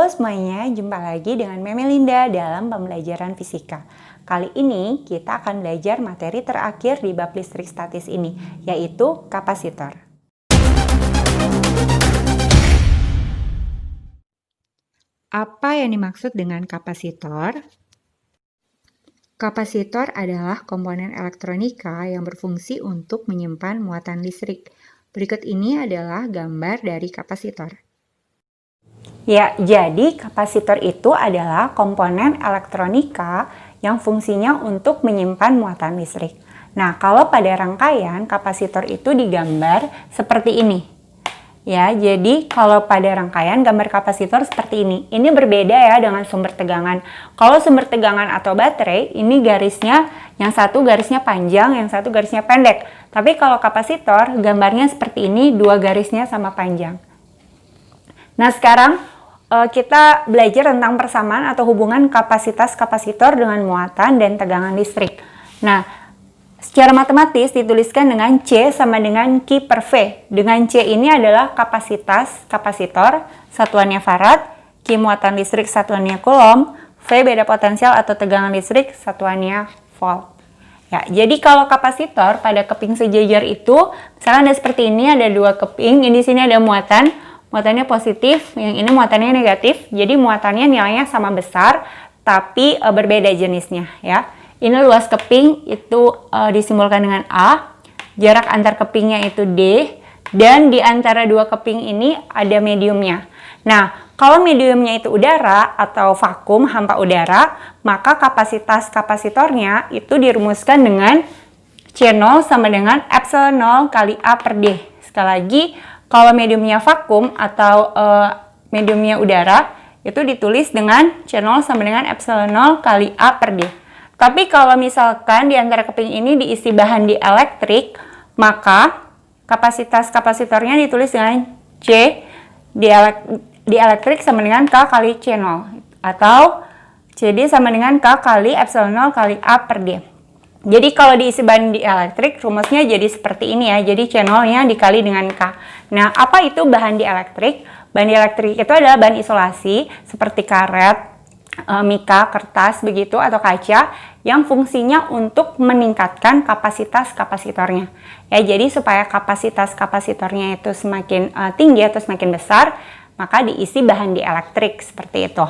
Halo semuanya, jumpa lagi dengan Memelinda dalam pembelajaran fisika. Kali ini kita akan belajar materi terakhir di bab listrik statis ini, yaitu kapasitor. Apa yang dimaksud dengan kapasitor? Kapasitor adalah komponen elektronika yang berfungsi untuk menyimpan muatan listrik. Berikut ini adalah gambar dari kapasitor. Ya, jadi kapasitor itu adalah komponen elektronika yang fungsinya untuk menyimpan muatan listrik. Nah, kalau pada rangkaian, kapasitor itu digambar seperti ini. Ya, jadi kalau pada rangkaian gambar kapasitor seperti ini. Ini berbeda ya dengan sumber tegangan. Kalau sumber tegangan atau baterai, ini garisnya, yang satu garisnya panjang, yang satu garisnya pendek. Tapi kalau kapasitor, gambarnya seperti ini, dua garisnya sama panjang. Nah, sekarang kita belajar tentang persamaan atau hubungan kapasitas kapasitor dengan muatan dan tegangan listrik. Nah, secara matematis dituliskan dengan C sama dengan Q per V. Dengan C ini adalah kapasitas kapasitor, satuannya farad, Q muatan listrik, satuannya coulomb, V beda potensial atau tegangan listrik, satuannya volt. Ya, jadi kalau kapasitor pada keping sejajar itu, misalnya ada seperti ini, ada dua keping, di sini ada muatannya positif, yang ini muatannya negatif, jadi muatannya nilainya sama besar, tapi berbeda jenisnya ya. Ini luas keping itu disimbolkan dengan A, jarak antar kepingnya itu D, dan di antara dua keping ini ada mediumnya. Nah, kalau mediumnya itu udara atau vakum, hampa udara, maka kapasitas kapasitornya itu dirumuskan dengan C0 sama dengan epsilon 0 kali A per D. Sekali lagi, kalau mediumnya vakum atau mediumnya udara, itu ditulis dengan C0 sama dengan epsilon 0 kali A per D. Tapi kalau misalkan di antara keping ini diisi bahan dielektrik, maka kapasitas kapasitornya ditulis dengan C dielektrik sama dengan K kali C0. Atau CD sama dengan K kali epsilon 0 kali A per D. Jadi kalau diisi bahan dielektrik, rumusnya jadi seperti ini ya. Jadi C0-nya dikali dengan K. Nah, apa itu bahan dielektrik? Bahan dielektrik itu adalah bahan isolasi seperti karet, mika, kertas begitu atau kaca yang fungsinya untuk meningkatkan kapasitas kapasitornya. Ya, jadi supaya kapasitas kapasitornya itu semakin tinggi atau semakin besar, maka diisi bahan dielektrik seperti itu.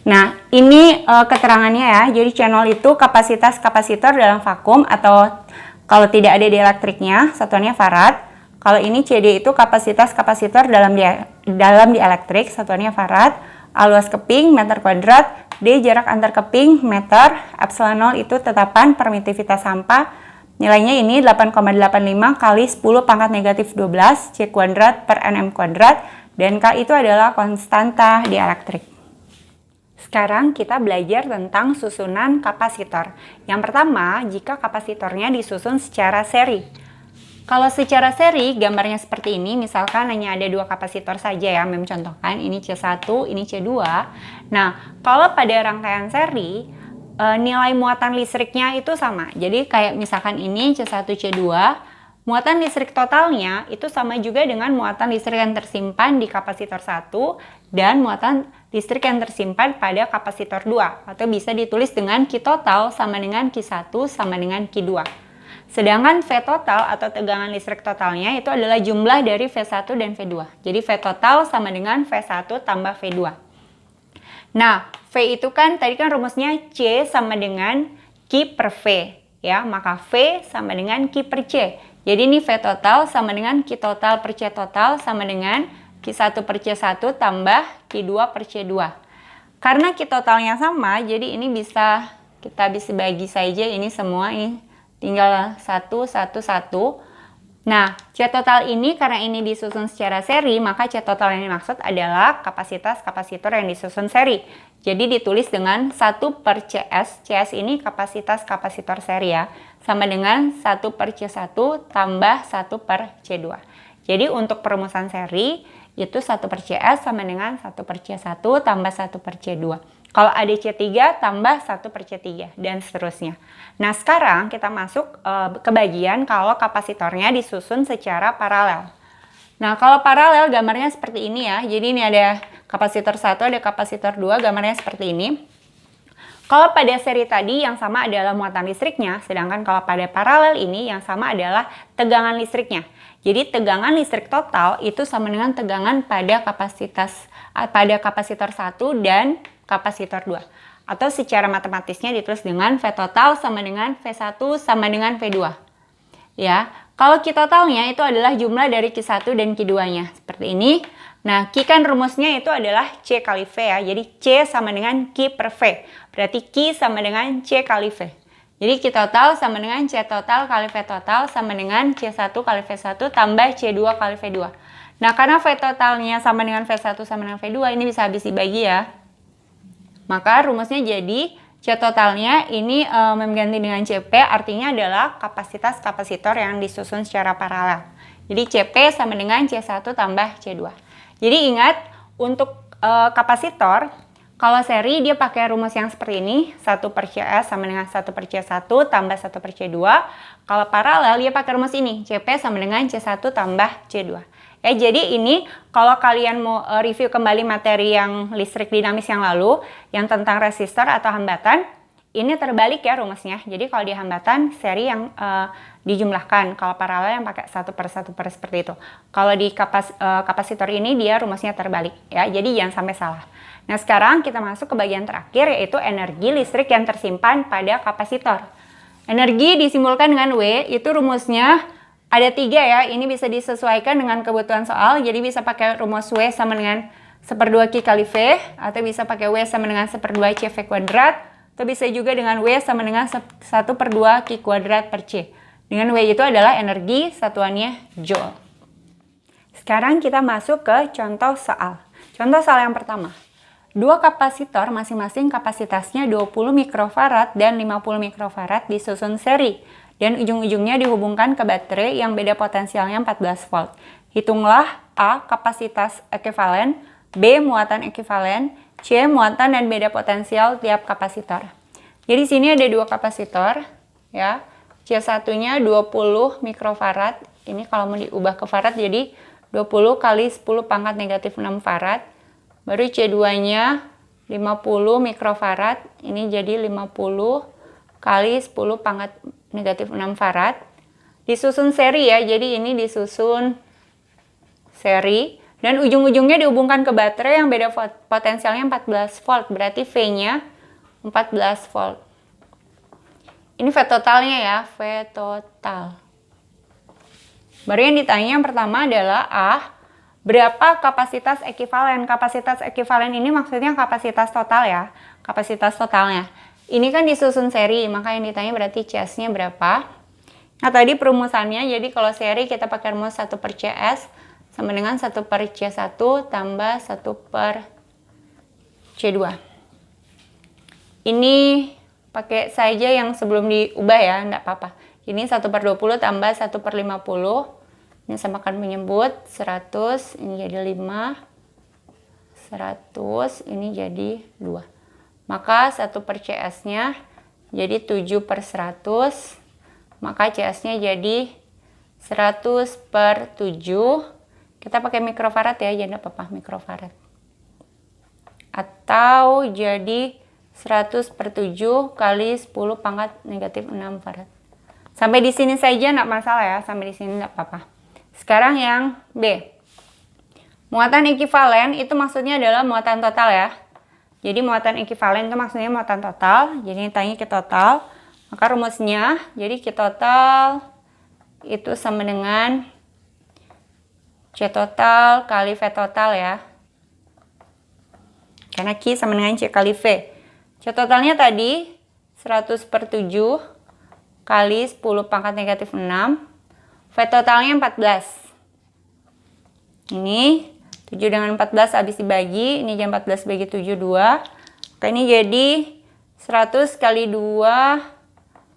Nah, ini keterangannya ya. Jadi C0 itu kapasitas kapasitor dalam vakum atau kalau tidak ada dielektriknya, satuannya farad. Kalau ini CD itu kapasitas kapasitor dalam dielektrik, satuannya farad. A luas keping meter kuadrat, D jarak antar keping meter, epsilon 0 itu tetapan permitivitas sampah. Nilainya ini 8,85 kali 10 pangkat negatif 12 C kuadrat per Nm kuadrat, dan K itu adalah konstanta dielektrik. Sekarang kita belajar tentang susunan kapasitor. Yang pertama, jika kapasitornya disusun secara seri. Kalau secara seri, gambarnya seperti ini, misalkan hanya ada dua kapasitor saja ya, Mem contohkan, ini C1, ini C2. Nah, kalau pada rangkaian seri, nilai muatan listriknya itu sama. Jadi kayak misalkan ini C1, C2, muatan listrik totalnya itu sama juga dengan muatan listrik yang tersimpan di kapasitor 1 dan muatan listrik yang tersimpan pada kapasitor 2, atau bisa ditulis dengan Q total sama dengan Q1 sama dengan Q2. Sedangkan V total atau tegangan listrik totalnya itu adalah jumlah dari V1 dan V2. Jadi V total sama dengan V1 tambah V2. Nah, V itu kan tadi kan rumusnya C sama dengan Q per V ya, maka V sama dengan Q per C. Jadi ini V total sama dengan Q total per C total sama dengan Q1 per C1 tambah Q2 per C2. Karena Q totalnya sama, jadi ini kita bisa bagi saja ini semua, ini tinggal 1, 1, 1. Nah, C total ini karena ini disusun secara seri, maka C total yang dimaksud adalah kapasitas kapasitor yang disusun seri. Jadi ditulis dengan 1 per CS. CS ini kapasitas kapasitor seri ya. Sama dengan 1 per C1 tambah 1 per C2. Jadi untuk perumusan seri, itu 1 per CS sama dengan 1 per C1 tambah 1 per C2. Kalau ada C3 tambah 1 per C3 dan seterusnya. Nah, sekarang kita masuk ke bagian kalau kapasitornya disusun secara paralel. Nah, kalau paralel gambarnya seperti ini ya. Jadi ini ada kapasitor 1, ada kapasitor 2, gambarnya seperti ini. Kalau pada seri tadi yang sama adalah muatan listriknya, sedangkan kalau pada paralel ini yang sama adalah tegangan listriknya. Jadi tegangan listrik total itu sama dengan tegangan pada kapasitor 1 dan kapasitor 2. Atau secara matematisnya ditulis dengan V total sama dengan V1 sama dengan V2. Ya, kalau Q totalnya itu adalah jumlah dari Q1 dan Q2-nya. Seperti ini. Nah, Q kan rumusnya itu adalah C kali V ya. Jadi C sama dengan Q per V. Berarti Q sama dengan C kali V. Jadi Q total sama dengan C total kali V total sama dengan C1 kali V1 tambah C2 kali V2. Nah, karena V totalnya sama dengan V1 sama dengan V2, ini bisa habis dibagi ya. Maka rumusnya jadi C totalnya ini mengganti dengan CP, artinya adalah kapasitas kapasitor yang disusun secara paralel. Jadi CP sama dengan C1 tambah C2. Jadi ingat, untuk kapasitor, kalau seri dia pakai rumus yang seperti ini, 1 per CS sama dengan 1 per C1 tambah 1 per C2. Kalau paralel dia pakai rumus ini, CP sama dengan C1 tambah C2. Ya, jadi ini kalau kalian mau review kembali materi yang listrik dinamis yang lalu, yang tentang resistor atau hambatan, ini terbalik ya rumusnya. Jadi kalau di hambatan, seri yang dijumlahkan. Kalau paralel yang pakai 1 per seperti itu. Kalau di kapasitor ini dia rumusnya terbalik ya. Jadi jangan sampai salah. Nah, sekarang kita masuk ke bagian terakhir, yaitu energi listrik yang tersimpan pada kapasitor. Energi disimbolkan dengan W, itu rumusnya ada 3 ya. Ini bisa disesuaikan dengan kebutuhan soal. Jadi bisa pakai rumus W sama dengan 1/2 Q kali V, atau bisa pakai W sama dengan 1/2 CV kuadrat, atau bisa juga dengan W sama dengan 1/2 Q kuadrat per C. Dengan W itu adalah energi, satuannya Joule. Sekarang kita masuk ke contoh soal. Contoh soal yang pertama. Dua kapasitor masing-masing kapasitasnya 20 mikrofarad dan 50 mikrofarad disusun seri, dan ujung-ujungnya dihubungkan ke baterai yang beda potensialnya 14 volt. Hitunglah A. Kapasitas ekivalen, B. Muatan ekivalen, C. Muatan dan beda potensial tiap kapasitor. Jadi sini ada dua kapasitor ya. C1-nya 20 mikrofarad. Ini kalau mau diubah ke farad jadi 20 kali 10 pangkat negatif 6 farad. Baru C2-nya 50 mikrofarad. Ini jadi 50 kali 10 pangkat negatif 6 farad. Disusun seri ya. Jadi ini disusun seri. Dan ujung-ujungnya dihubungkan ke baterai yang beda potensialnya 14 volt. Berarti V-nya 14 volt. Ini V totalnya ya, V total. Baru yang ditanya yang pertama adalah A. Berapa kapasitas ekivalen? Kapasitas ekivalen ini maksudnya kapasitas total ya. Kapasitas totalnya. Ini kan disusun seri, maka yang ditanya berarti CS-nya berapa. Nah tadi perumusannya, jadi kalau seri kita pakai rumus 1 per CS sama dengan 1 per C1 tambah 1 per C2. Ini pakai saja yang sebelum diubah ya, enggak apa-apa. Ini 1 per 20 tambah 1 per 50. Ini samakan menyebut 100, ini jadi 5. 100, ini jadi 2. Maka 1 per CS-nya jadi 7 per 100. Maka CS-nya jadi 100 per 7. Kita pakai mikrofarad ya, jadi apa-apa mikrofarad. Atau jadi 100 per 7 kali 10 pangkat negatif 6 farad. Sampai di sini saja enggak masalah ya, sampai di sini enggak apa-apa. Sekarang yang B. Muatan ekivalen itu maksudnya adalah muatan total ya. Jadi muatan ekivalen itu maksudnya muatan total. Jadi tanya Q total. Maka rumusnya, jadi Q total itu sama dengan C total kali V total ya. Karena Q sama dengan C kali V. C totalnya tadi 100 per 7 kali 10 pangkat negatif 6. V totalnya 14. Ini 7 dengan 14 habis dibagi. Ini 14 bagi 7, 2. Oke, ini jadi 100 kali 2.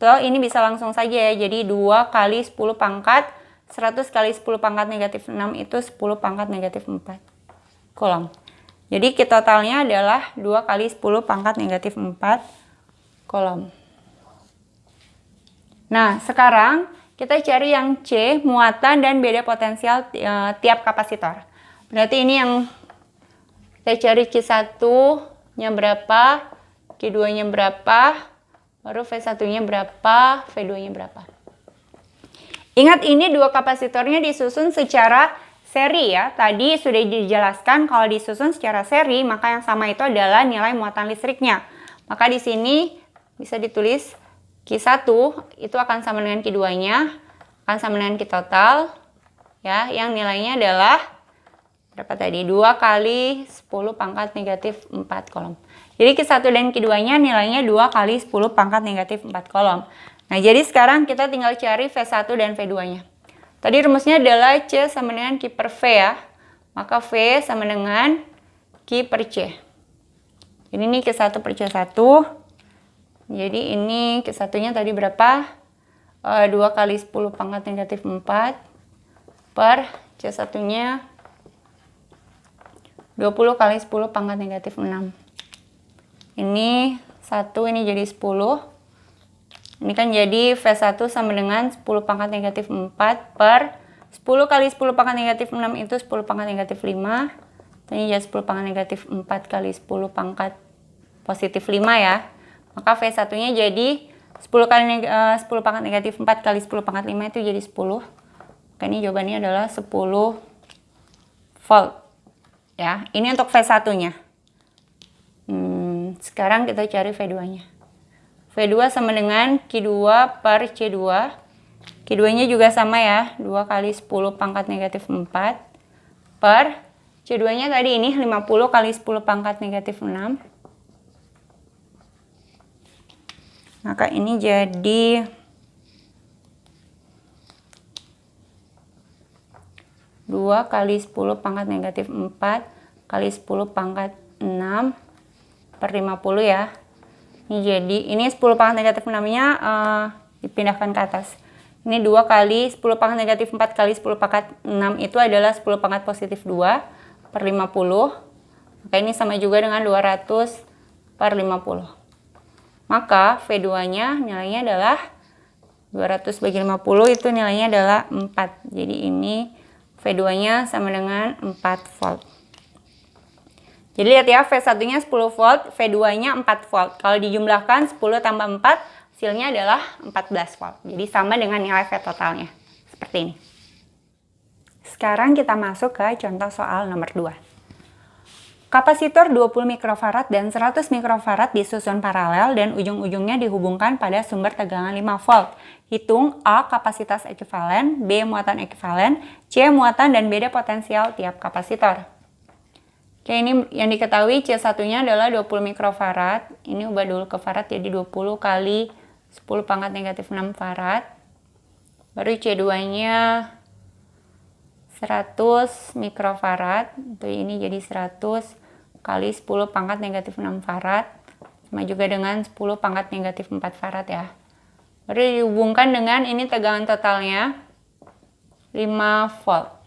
Tuh, ini bisa langsung saja ya. Jadi 2 kali 10 pangkat. 100 kali 10 pangkat negatif 6 itu 10 pangkat negatif 4 kolom. Jadi Q totalnya adalah 2 kali 10 pangkat negatif 4 kolom. Nah, sekarang kita cari yang C, muatan dan beda potensial tiap kapasitor. Berarti ini yang kita cari Q1-nya berapa, Q2-nya berapa, baru V1-nya berapa, V2-nya berapa. Ingat ini dua kapasitornya disusun secara seri ya. Tadi sudah dijelaskan kalau disusun secara seri, maka yang sama itu adalah nilai muatan listriknya. Maka di sini bisa ditulis Q1 itu akan sama dengan Q2-nya, akan sama dengan Q total, ya, yang nilainya adalah berapa tadi? 2 kali 10 pangkat negatif 4 kolom. Jadi Q1 dan Q2-nya nilainya 2 kali 10 pangkat negatif 4 kolom. Nah, jadi sekarang kita tinggal cari V1 dan V2-nya. Tadi rumusnya adalah C sama dengan Q per V ya. Maka V sama dengan Q per C. Jadi ini Q1 per C1. Jadi ini Q1-nya tadi berapa? 2 kali 10 pangkat negatif 4 per C1-nya 20 kali 10 pangkat negatif 6. Ini 1, ini jadi 10. Ini kan jadi V1 sama dengan 10 pangkat negatif 4 per 10 kali 10 pangkat negatif 6 itu 10 pangkat negatif 5. Ini jadi 10 pangkat negatif 4 kali 10 pangkat positif 5 ya. Maka V1-nya jadi 10 pangkat negatif 4 kali 10 pangkat 5 itu jadi 10. Maka ini jawabannya adalah 10 volt. Ya, ini untuk V1-nya. Sekarang kita cari V2-nya. V2 sama dengan Q2 per C2. Q2-nya juga sama ya, 2 kali 10 pangkat negatif 4 per C2-nya tadi ini 50 kali 10 pangkat negatif 6. Maka ini jadi 2 kali 10 pangkat negatif 4 kali 10 pangkat 6 per 50 ya. Ini jadi, ini 10 pangkat negatif 6-nya dipindahkan ke atas. Ini 2 kali 10 pangkat negatif 4 kali 10 pangkat 6 itu adalah 10 pangkat positif 2 per 50. Maka ini sama juga dengan 200 per 50. Maka V2-nya nilainya adalah 200 bagi 50 itu nilainya adalah 4. Jadi ini V2-nya sama dengan 4 volt. Jadi lihat ya, V1-nya 10 volt, V2-nya 4 volt. Kalau dijumlahkan 10 tambah 4, hasilnya adalah 14 volt. Jadi sama dengan nilai V totalnya. Seperti ini. Sekarang kita masuk ke contoh soal nomor 2. Kapasitor 20 mikrofarad dan 100 mikrofarad disusun paralel dan ujung-ujungnya dihubungkan pada sumber tegangan 5 volt. Hitung A kapasitas ekivalen, B muatan ekivalen, C muatan dan beda potensial tiap kapasitor. Oke, ini yang diketahui C1-nya adalah 20 mikrofarad. Ini ubah dulu ke farad jadi 20 kali 10 pangkat negatif 6 farad. Baru C2-nya 100 mikrofarad. Untuk ini jadi 100 kali 10 pangkat negatif 6 farad. Sama juga dengan 10 pangkat negatif 4 farad ya. Baru dihubungkan dengan ini tegangan totalnya 5 volt.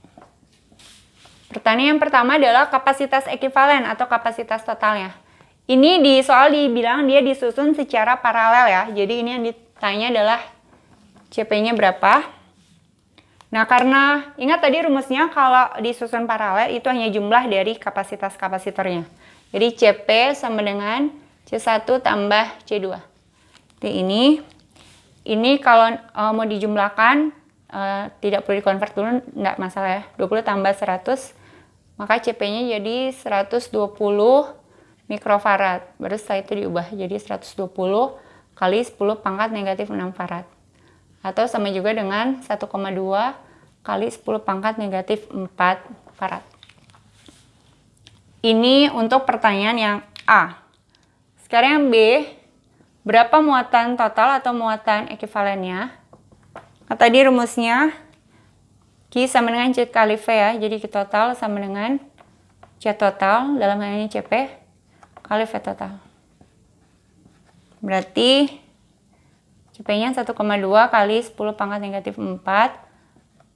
Pertanyaan yang pertama adalah kapasitas ekivalen atau kapasitas totalnya. Ini di soal dibilang dia disusun secara paralel ya. Jadi ini yang ditanya adalah CP-nya berapa. Nah, karena ingat tadi rumusnya kalau disusun paralel itu hanya jumlah dari kapasitas kapasitornya. Jadi CP sama dengan C1 tambah C2. Jadi ini kalau mau dijumlahkan tidak perlu dikonvert dulu, enggak masalah ya. 20 tambah 100, maka CP-nya jadi 120 mikrofarad. Baru setelah itu diubah jadi 120 kali 10 pangkat negatif 6 farad. Atau sama juga dengan 1,2 kali 10 pangkat negatif 4 farad. Ini untuk pertanyaan yang A. Sekarang yang B, berapa muatan total atau muatan ekivalennya? Nah, tadi rumusnya Q sama dengan C kali V ya. Jadi Q total sama dengan C total, dalam hal ini CP, kali V total. Berarti CP-nya 1,2 kali 10 pangkat negatif 4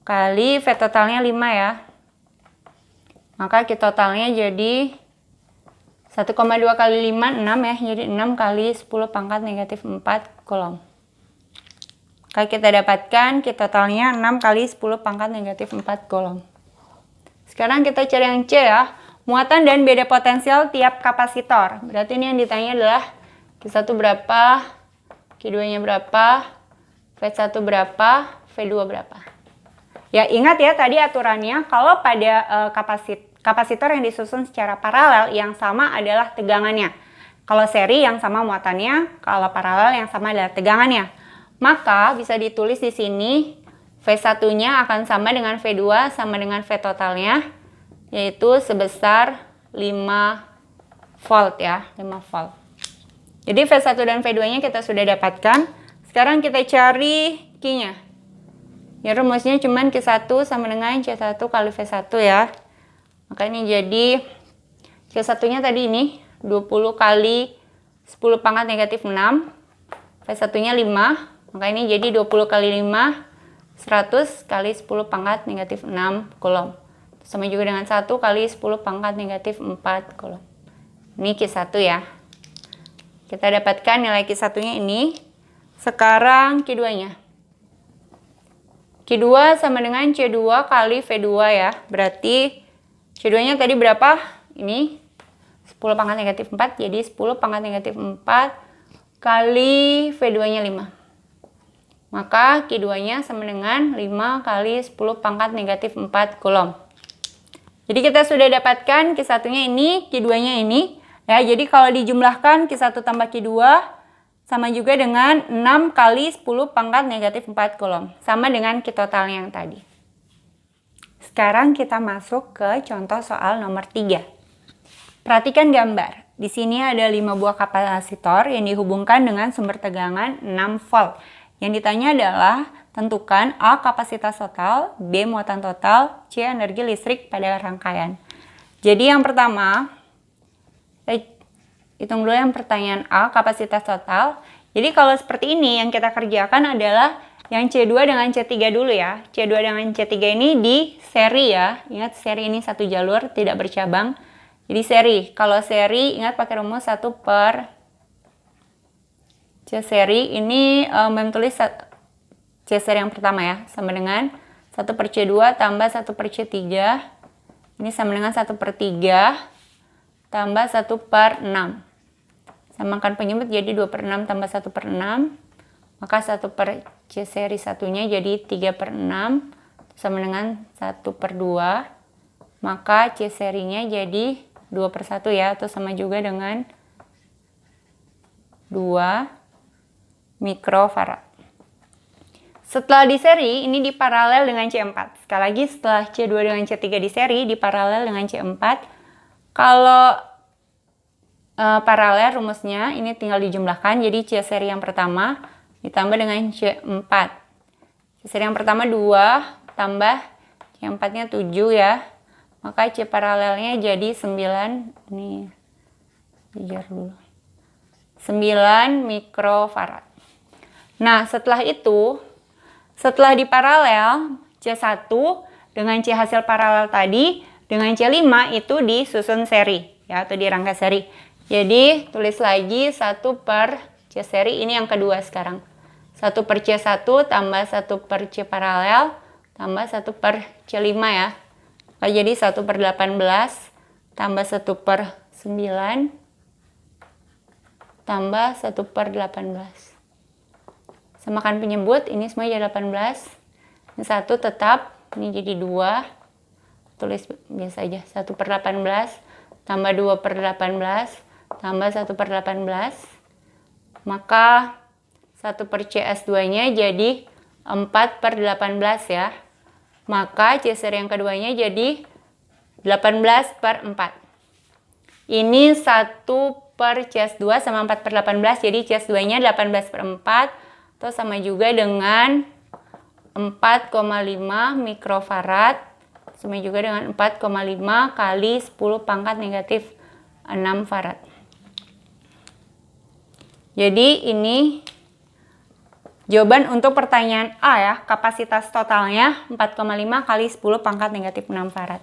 kali V totalnya 5 ya. Maka Q totalnya jadi 1,2 kali 5, 6 ya. Jadi 6 kali 10 pangkat negatif 4 coulomb. Maka kita dapatkan Q totalnya 6 kali 10 pangkat negatif 4 Coulomb. Sekarang kita cari yang C ya. Muatan dan beda potensial tiap kapasitor. Berarti ini yang ditanya adalah Q1 berapa, Q2-nya berapa, V1 berapa, V2 berapa. Ya ingat ya tadi aturannya kalau pada kapasitor yang disusun secara paralel yang sama adalah tegangannya. Kalau seri yang sama muatannya, kalau paralel yang sama adalah tegangannya. Maka bisa ditulis di sini V1-nya akan sama dengan V2 sama dengan V totalnya, yaitu sebesar 5 volt ya, 5 volt. Jadi V1 dan V2-nya kita sudah dapatkan. Sekarang kita cari Q-nya. Ya rumusnya cuman Q1 sama dengan C1 kali V1 ya. Maka ini jadi Q1-nya tadi ini 20 kali 10 pangkat negatif 6. V1-nya 5. Maka ini jadi 20 kali 5, 100 kali 10 pangkat negatif 6 Coulomb. Sama juga dengan 1 kali 10 pangkat negatif 4 Coulomb. Ini Q1 ya. Kita dapatkan nilai Q1-nya ini. Sekarang Q2-nya. Q2 sama dengan C2 kali V2 ya. Berarti C2-nya tadi berapa? Ini 10 pangkat negatif 4. Jadi 10 pangkat negatif 4 kali V2-nya 5. Maka Q2-nya sama dengan 5 kali 10 pangkat negatif 4 Coulomb. Jadi kita sudah dapatkan Q1-nya ini, Q2-nya ini. Ya, jadi kalau dijumlahkan Q1 tambah Q2 sama juga dengan 6 kali 10 pangkat negatif 4 Coulomb. Sama dengan Q totalnya yang tadi. Sekarang kita masuk ke contoh soal nomor 3. Perhatikan gambar. Di sini ada 5 buah kapasitor yang dihubungkan dengan sumber tegangan 6 volt. Yang ditanya adalah tentukan A kapasitas total, B muatan total, C energi listrik pada rangkaian. Jadi yang pertama, kita hitung dulu yang pertanyaan A kapasitas total. Jadi kalau seperti ini yang kita kerjakan adalah yang C2 dengan C3 dulu ya. C2 dengan C3 ini di seri ya. Ingat seri ini satu jalur, tidak bercabang. Jadi seri. Kalau seri ingat pakai rumus 1 per C seri ini tulis C seri yang pertama ya, sama dengan 1 per C2 tambah 1 per C3. Ini sama dengan 1 per 3 tambah 1 per 6. Samakan penyebut jadi 2 per 6 tambah 1 per 6. Maka 1 per C seri satunya jadi 3 per 6 sama dengan 1 per 2. Maka C serinya jadi 2 per 1 ya, atau sama juga dengan 2 mikrofarad. Setelah di seri, ini diparalel dengan C4. Sekali lagi, setelah C2 dengan C3 di seri, diparalel dengan C4. Kalau paralel rumusnya, ini tinggal dijumlahkan. Jadi C seri yang pertama ditambah dengan C4. C seri yang pertama 2, tambah C4-nya 7 ya. Maka C paralelnya jadi 9. Ini, biar dulu. 9 mikrofarad. Nah, setelah itu, setelah diparalel, C1 dengan C hasil paralel tadi, dengan C5 itu disusun seri, ya, atau dirangkai seri. Jadi, tulis lagi 1 per C seri, ini yang kedua sekarang. 1 per C1 tambah 1 per C paralel, tambah 1 per C5 ya. Jadi, 1 per 18, tambah 1 per 9, tambah 1 per 18. Samakan penyebut, ini semua jadi 18. Ini 1 tetap, ini jadi 2. Tulis biasa aja, 1 per 18, tambah 2 per 18, tambah 1 per 18. Maka 1 per CS2-nya jadi 4 per 18 ya. Maka C seri yang keduanya jadi 18 per 4. Ini 1 per CS2 sama 4 per 18, jadi CS2-nya 18 per 4. Atau sama juga dengan 4,5 mikrofarad. Sama juga dengan 4,5 kali 10 pangkat negatif 6 farad. Jadi ini jawaban untuk pertanyaan A ya. Kapasitas totalnya 4,5 kali 10 pangkat negatif 6 farad.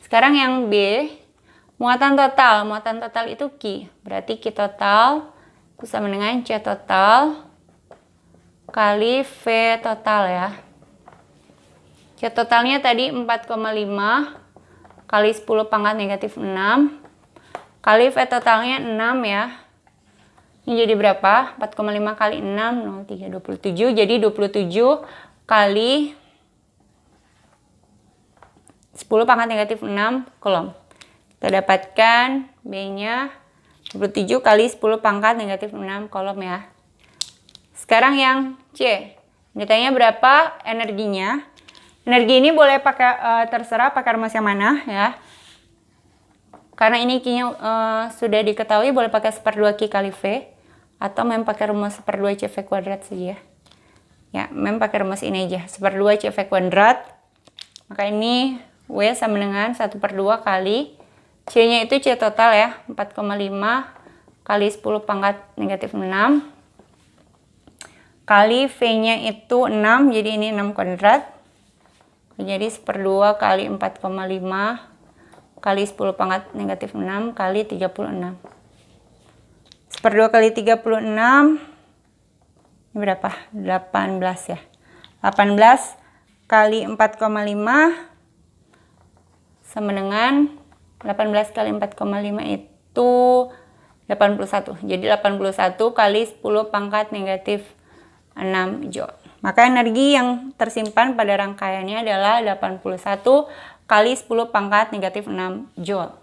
Sekarang yang B, muatan total. Muatan total itu Q. Berarti Q total itu sama dengan C total kali V total ya. V totalnya tadi 4,5 kali 10 pangkat negatif 6 kali V totalnya 6 ya. Ini jadi berapa? 4,5 kali 6, 0,3, 27. Jadi 27 kali 10 pangkat negatif 6 Coulomb. Kita dapatkan B-nya 27 kali 10 pangkat negatif 6 Coulomb ya. Sekarang yang C. Ditanya berapa energinya. Energi ini boleh pakai terserah pakai rumus yang mana ya. Karena ini Q-nya sudah diketahui, boleh pakai 1/2 Q kali V atau mem pakai rumus 1/2 CV kuadrat saja. Ya, mem pakai rumus ini aja, 1/2 CV kuadrat. Maka ini W sama dengan 1/2 kali C-nya itu C total ya, 4,5 kali 10 pangkat negatif 6 kali V-nya itu 6, jadi ini 6 kuadrat. Jadi 1/2 kali 4,5 kali 10 pangkat negatif 6 kali 36. 1/2 kali 36 ini berapa? 18 ya. 18 kali 4,5 sama dengan 18 kali 4,5 itu 81. Jadi 81 kali 10 pangkat negatif 6 Joule. Maka energi yang tersimpan pada rangkaiannya adalah 81 kali 10 pangkat negatif 6 Joule.